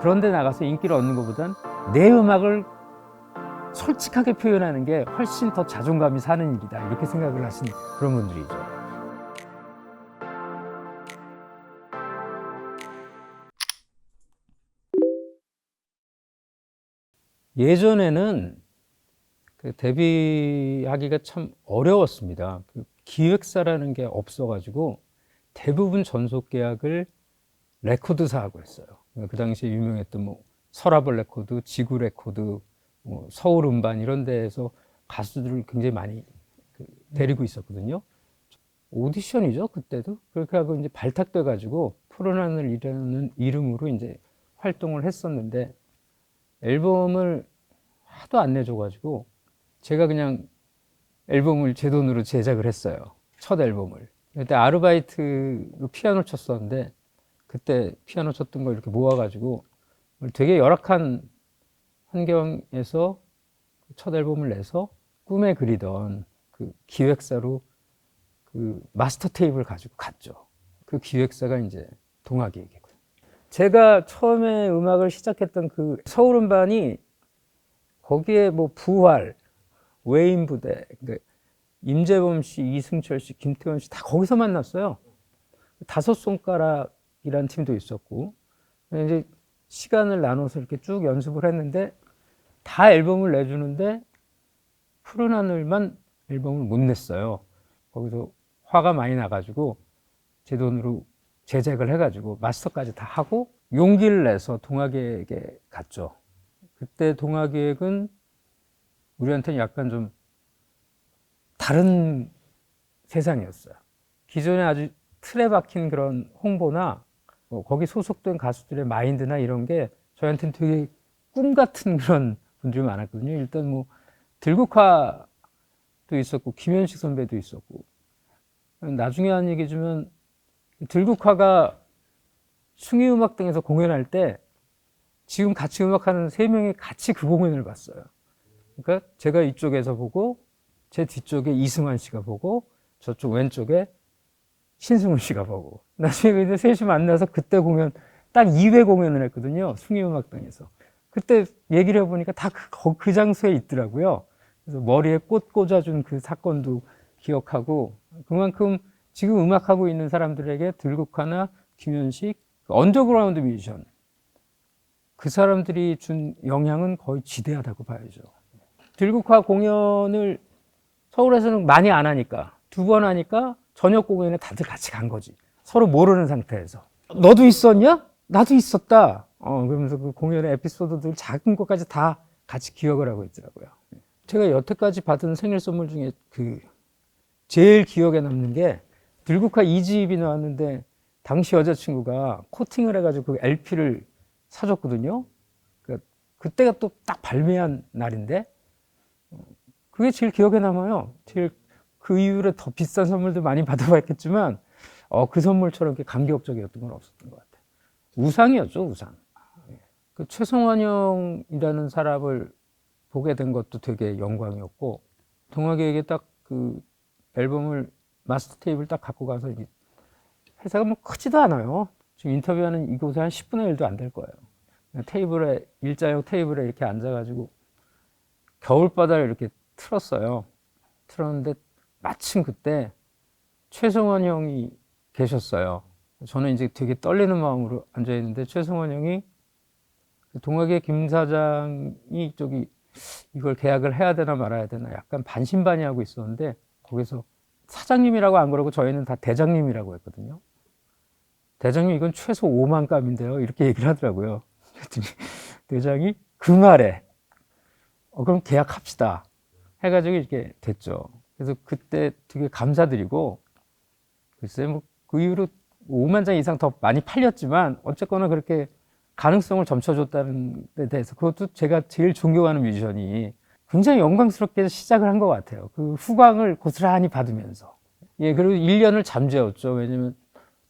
그런 데 나가서 인기를 얻는 것보단 내 음악을 솔직하게 표현하는 게 훨씬 더 자존감이 사는 일이다, 이렇게 생각을 하시는 그런 분들이죠. 예전에는 그 데뷔하기가 참 어려웠습니다. 그 기획사라는 게 없어가지고 대부분 전속 계약을 레코드사하고 했어요. 그 당시에 유명했던 뭐 서라벌 레코드, 지구 레코드, 뭐 서울 음반 이런 데에서 가수들을 굉장히 많이 데리고 있었거든요. 오디션이죠, 그때도. 그렇게 하고 이제 발탁돼 가지고 푸른 하늘이라는 이름으로 이제 활동을 했었는데, 앨범을 하도 안 내줘가지고 제가 그냥 앨범을 제 돈으로 제작을 했어요. 첫 앨범을. 그때 아르바이트로 피아노 쳤었는데, 그때 피아노 쳤던 걸 이렇게 모아가지고 되게 열악한 환경에서 첫 앨범을 내서 꿈에 그리던 그 기획사로 그 마스터 테이프를 가지고 갔죠. 그 기획사가 이제 동아기획이고요. 제가 처음에 음악을 시작했던 그 서울 음반이, 거기에 뭐 부활, 외인부대, 그러니까 임재범 씨, 이승철 씨, 김태원 씨 다 거기서 만났어요. 다섯 손가락이라는 팀도 있었고, 이제 시간을 나눠서 이렇게 쭉 연습을 했는데, 다 앨범을 내주는데 푸른 하늘만 앨범을 못 냈어요. 거기서 화가 많이 나가지고 제 돈으로 제작을 해가지고 마스터까지 다 하고 용기를 내서 동아기획에 갔죠. 그때 동아기획은 우리한테는 약간 좀 다른 세상이었어요. 기존에 아주 틀에 박힌 그런 홍보나 뭐 거기 소속된 가수들의 마인드나 이런 게 저희한테는 되게 꿈 같은 그런 분들이 많았거든요. 일단 뭐 들국화도 있었고 김현식 선배도 있었고, 나중에 한 얘기지만 들국화가 숭의음악당에서 공연할 때 지금 같이 음악하는 세 명이 같이 그 공연을 봤어요. 그러니까 제가 이쪽에서 보고 제 뒤쪽에 이승환 씨가 보고 저쪽 왼쪽에 신승훈 씨가 보고, 나중에 근데 셋이 만나서 그때 공연 딱 2회 공연을 했거든요. 숭의음악당에서. 그때 얘기를 해보니까 다 그 장소에 있더라고요. 그래서 머리에 꽃 꽂아준 그 사건도 기억하고, 그만큼 지금 음악하고 있는 사람들에게 들국화나 김현식, 언더그라운드 뮤지션, 그 사람들이 준 영향은 거의 지대하다고 봐야죠. 들국화 공연을 서울에서는 많이 안 하니까, 두 번 하니까 저녁 공연에 다들 같이 간 거지. 서로 모르는 상태에서. 너도 있었냐? 나도 있었다. 그러면서 그 공연의 에피소드들 작은 것까지 다 같이 기억을 하고 있더라고요. 제가 여태까지 받은 생일 선물 중에 그 제일 기억에 남는 게, 들국화 2집이 나왔는데 당시 여자친구가 코팅을 해가지고 그 LP를 사줬거든요. 그때가 또 딱 발매한 날인데, 그게 제일 기억에 남아요. 제일 그 이후에 더 비싼 선물도 많이 받아봤겠지만 그 선물처럼 이렇게 감격적이었던 건 없었던 것 같아요. 우상이었죠, 우상. 그 최성환 형이라는 사람을 보게 된 것도 되게 영광이었고, 동아기획에 딱 그 앨범을 마스터 테이프를 딱 갖고 가서, 회사가 뭐 크지도 않아요. 지금 인터뷰하는 이곳에 한 10분의 1도 안 될 거예요. 테이블에, 일자형 테이블에 이렇게 앉아가지고 겨울바다를 이렇게 틀었어요. 틀었는데 마침 그때 최성원 형이 계셨어요. 저는 이제 되게 떨리는 마음으로 앉아있는데, 최성원 형이 동아기획 김 사장이 이걸 계약을 해야 되나 말아야 되나 약간 반신반의하고 있었는데, 거기서 사장님이라고 안 그러고 저희는 다 대장님이라고 했거든요. 대장님, 이건 최소 5만 값인데요, 이렇게 얘기를 하더라고요. 그랬더니 대장이 그 말에 그럼 계약합시다 해가지고 이렇게 됐죠. 그래서 그때 되게 감사드리고, 글쎄 뭐 그 이후로 5만 장 이상 더 많이 팔렸지만 어쨌거나 그렇게 가능성을 점쳐줬다는 데 대해서, 그것도 제가 제일 존경하는 뮤지션이 굉장히 영광스럽게 시작을 한 것 같아요. 그 후광을 고스란히 받으면서. 예, 그리고 1년을 잠재웠죠. 왜냐면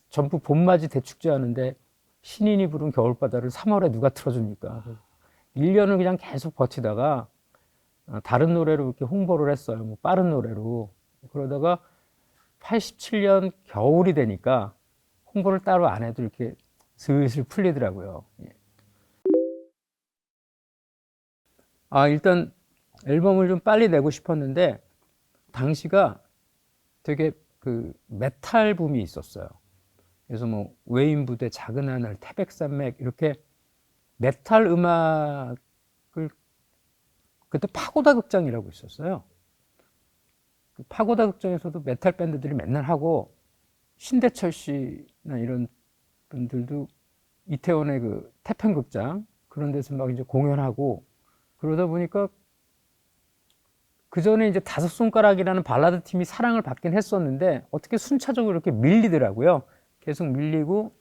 전부 봄맞이 대축제 하는데 신인이 부른 겨울바다를 3월에 누가 틀어줍니까? 1년을 그냥 계속 버티다가 다른 노래로 이렇게 홍보를 했어요. 뭐 빠른 노래로. 그러다가 87년 겨울이 되니까 홍보를 따로 안 해도 이렇게 슬슬 풀리더라고요. 일단 앨범을 좀 빨리 내고 싶었는데 당시가 되게 그 메탈 붐이 있었어요. 그래서 뭐 외인 부대, 작은 하늘, 태백산맥 이렇게 메탈 음악을, 그때 파고다 극장이라고 있었어요. 그 파고다 극장에서도 메탈 밴드들이 맨날 하고, 신대철 씨나 이런 분들도 이태원의 그 태평극장 그런 데서 막 이제 공연하고, 그러다 보니까 그 전에 이제 다섯 손가락이라는 발라드 팀이 사랑을 받긴 했었는데 어떻게 순차적으로 이렇게 밀리더라고요. 계속 밀리고,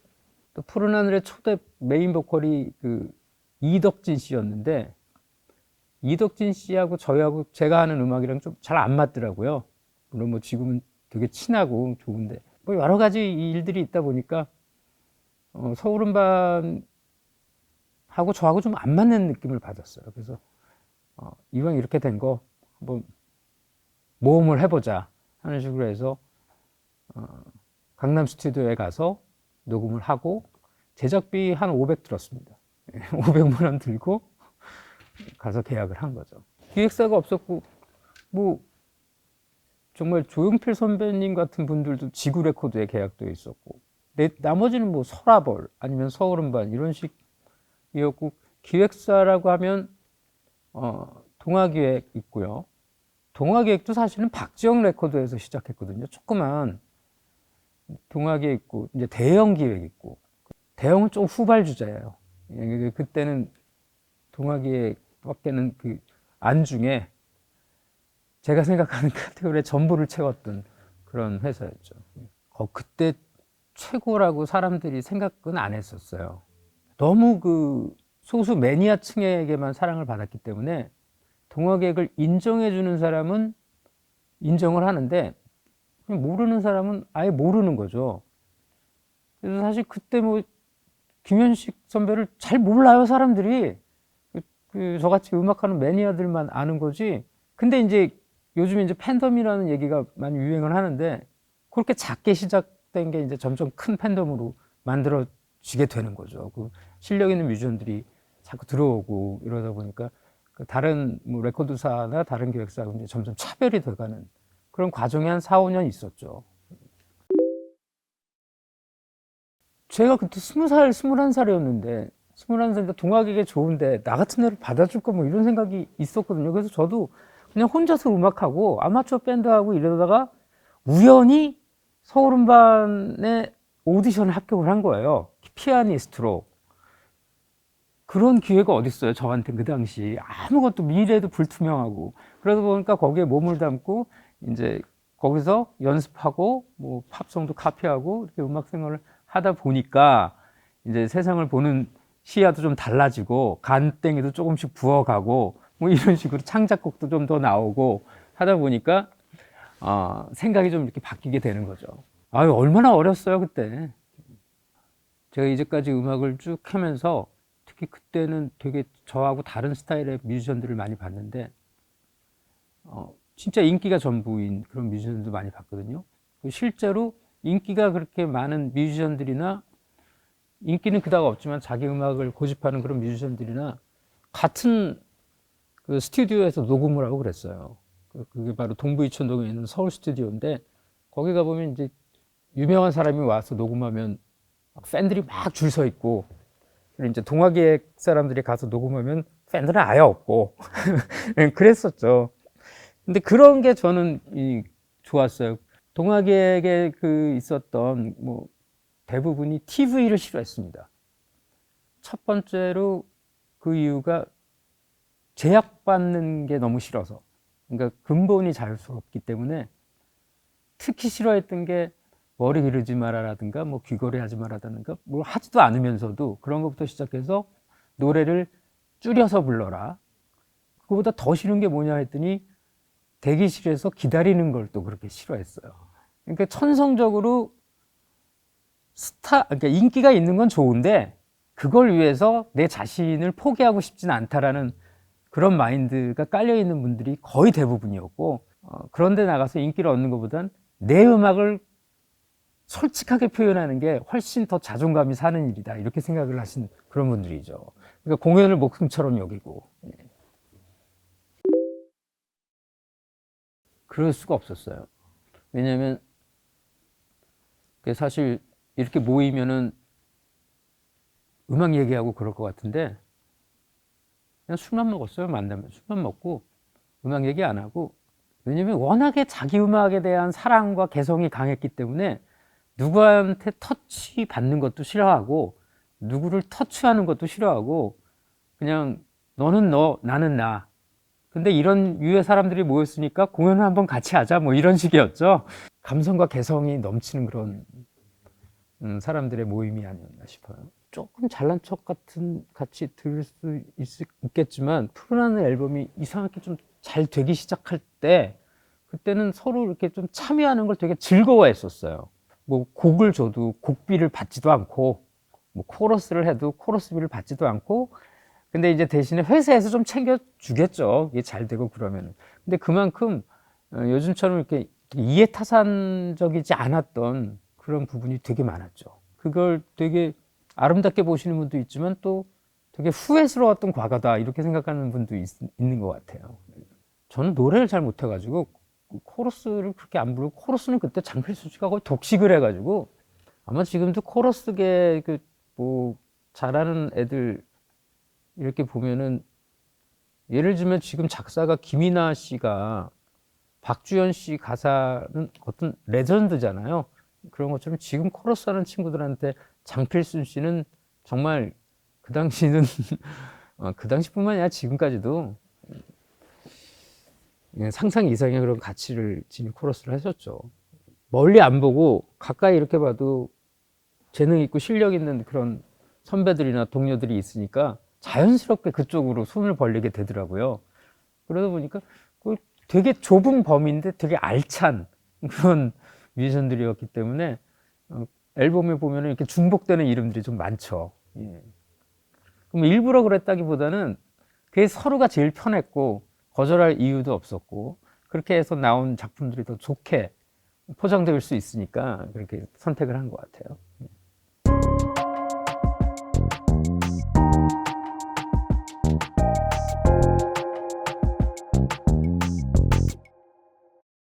또 푸른 하늘의 초대 메인 보컬이 그 이덕진 씨였는데, 이덕진 씨하고 저희하고 제가 하는 음악이랑 좀 잘 안 맞더라고요. 물론 뭐 지금은 되게 친하고 좋은데, 뭐 여러 가지 일들이 있다 보니까 서울음반하고 저하고 좀 안 맞는 느낌을 받았어요. 그래서 이왕 이렇게 된 거 한번 모험을 해보자 하는 식으로 해서 강남 스튜디오에 가서 녹음을 하고, 제작비 한 500 들었습니다. 500만 원 들고 가서 계약을 한 거죠. 기획사가 없었고, 뭐 정말 조용필 선배님 같은 분들도 지구 레코드에 계약도 있었고, 나머지는 뭐 서라벌 아니면 서울음반 이런 식이었고, 기획사라고 하면 동아기획 있고요. 동아기획도 사실은 박지영 레코드에서 시작했거든요. 조그만 동아기획 있고, 이제 대형 기획 있고, 대형은 좀 후발주자예요. 그때는 동아기획밖에는 그 안중에 제가 생각하는 카테고리에 전부를 채웠던 그런 회사였죠. 그때 최고라고 사람들이 생각은 안 했었어요. 너무 그 소수 매니아층에게만 사랑을 받았기 때문에 동화계획을 인정해주는 사람은 인정을 하는데 모르는 사람은 아예 모르는 거죠. 그래서 사실 그때 뭐 김현식 선배를 잘 몰라요, 사람들이. 저같이 음악하는 매니아들만 아는 거지. 근데 이제 요즘 이제 팬덤이라는 얘기가 많이 유행을 하는데, 그렇게 작게 시작된 게 이제 점점 큰 팬덤으로 만들어지게 되는 거죠. 그 실력 있는 뮤지션들이 자꾸 들어오고 이러다 보니까 다른 뭐 레코드사나 다른 기획사하고 이제 점점 차별이 돼가는 그런 과정이 한 4, 5년 있었죠. 제가 그때 20살, 21살이었는데, 21살인데 동아기계 좋은데 나 같은 애를 받아줄까 뭐 이런 생각이 있었거든요. 그래서 저도 그냥 혼자서 음악하고 아마추어 밴드하고 이러다가 우연히 서울음반에 오디션에 합격을 한 거예요. 피아니스트로. 그런 기회가 어딨어요, 저한테 그 당시. 아무것도 미래도 불투명하고. 그러다 보니까 거기에 몸을 담고 이제 거기서 연습하고 뭐 팝송도 카피하고 이렇게 음악 생활을 하다 보니까 이제 세상을 보는 시야도 좀 달라지고 간땡이도 조금씩 부어가고 뭐 이런 식으로 창작곡도 좀 더 나오고 하다 보니까 생각이 좀 이렇게 바뀌게 되는 거죠. 아유, 얼마나 어렸어요, 그때. 제가 이제까지 음악을 쭉 하면서 특히 그때는 되게 저하고 다른 스타일의 뮤지션들을 많이 봤는데 진짜 인기가 전부인 그런 뮤지션들도 많이 봤거든요. 실제로 인기가 그렇게 많은 뮤지션들이나, 인기는 그닥 없지만 자기 음악을 고집하는 그런 뮤지션들이나 같은 그 스튜디오에서 녹음을 하고 그랬어요. 그게 바로 동부 이천동에 있는 서울 스튜디오인데, 거기 가보면 이제 유명한 사람이 와서 녹음하면 팬들이 막 줄 서 있고, 그리고 이제 동화계획 사람들이 가서 녹음하면 팬들은 아예 없고 그랬었죠. 근데 그런 게 저는 좋았어요. 동화계획에 그 있었던 뭐 대부분이 TV를 싫어했습니다. 첫 번째로 그 이유가 제약받는 게 너무 싫어서. 그러니까 근본이 자유스럽기 때문에. 특히 싫어했던 게 머리 기르지 마라라든가 뭐 귀걸이 하지 마라라든가 뭘 하지도 않으면서도 그런 것부터 시작해서 노래를 줄여서 불러라. 그거보다 더 싫은 게 뭐냐 했더니 대기실에서 기다리는 걸 또 그렇게 싫어했어요. 그러니까 천성적으로 그러니까 인기가 있는 건 좋은데 그걸 위해서 내 자신을 포기하고 싶진 않다라는 그런 마인드가 깔려 있는 분들이 거의 대부분이었고, 그런데 나가서 인기를 얻는 것보단 내 음악을 솔직하게 표현하는 게 훨씬 더 자존감이 사는 일이다, 이렇게 생각을 하신 그런 분들이죠. 그러니까 공연을 목숨처럼 여기고. 그럴 수가 없었어요. 왜냐하면 사실 이렇게 모이면은 음악 얘기하고 그럴 것 같은데 그냥 술만 먹었어요. 만나면 술만 먹고 음악 얘기 안 하고, 왜냐면 워낙에 자기 음악에 대한 사랑과 개성이 강했기 때문에 누구한테 터치 받는 것도 싫어하고 누구를 터치하는 것도 싫어하고 그냥 너는 너 나는 나. 근데 이런 유의 사람들이 모였으니까 공연을 한번 같이 하자 뭐 이런 식이었죠. 감성과 개성이 넘치는 그런 사람들의 모임이 아니었나 싶어요. 조금 잘난 척 같이 들을 수 있겠지만 푸르나는 앨범이 이상하게 좀 잘 되기 시작할 때 그때는 서로 이렇게 좀 참여하는 걸 되게 즐거워했었어요. 뭐 곡을 줘도 곡비를 받지도 않고 뭐 코러스를 해도 코러스비를 받지도 않고, 근데 이제 대신에 회사에서 좀 챙겨주겠죠. 이게 잘 되고 그러면. 근데 그만큼 요즘처럼 이렇게 이해타산적이지 않았던 그런 부분이 되게 많았죠. 그걸 되게 아름답게 보시는 분도 있지만 또 되게 후회스러웠던 과거다 이렇게 생각하는 분도 있는 것 같아요. 저는 노래를 잘 못해가지고 코러스를 그렇게 안 부르고, 코러스는 그때 장필순 씨가 거의 독식을 해가지고 아마 지금도 코러스계 뭐 잘하는 애들 이렇게 보면은, 예를 들면 지금 작사가 김이나 씨가 박주현 씨 가사는 어떤 레전드잖아요. 그런 것처럼 지금 코러스 하는 친구들한테 장필순 씨는 정말 그 당시는 그 당시뿐만 아니라 지금까지도 상상 이상의 그런 가치를 지닌 코러스를 하셨죠. 멀리 안 보고 가까이 이렇게 봐도 재능 있고 실력 있는 그런 선배들이나 동료들이 있으니까 자연스럽게 그쪽으로 손을 벌리게 되더라고요. 그러다 보니까 되게 좁은 범위인데 되게 알찬 그런 뮤지션들이었기 때문에 앨범에 보면 이렇게 중복되는 이름들이 좀 많죠. 예. 그럼 일부러 그랬다기보다는 그게 서로가 제일 편했고 거절할 이유도 없었고 그렇게 해서 나온 작품들이 더 좋게 포장될 수 있으니까 그렇게 선택을 한 것 같아요.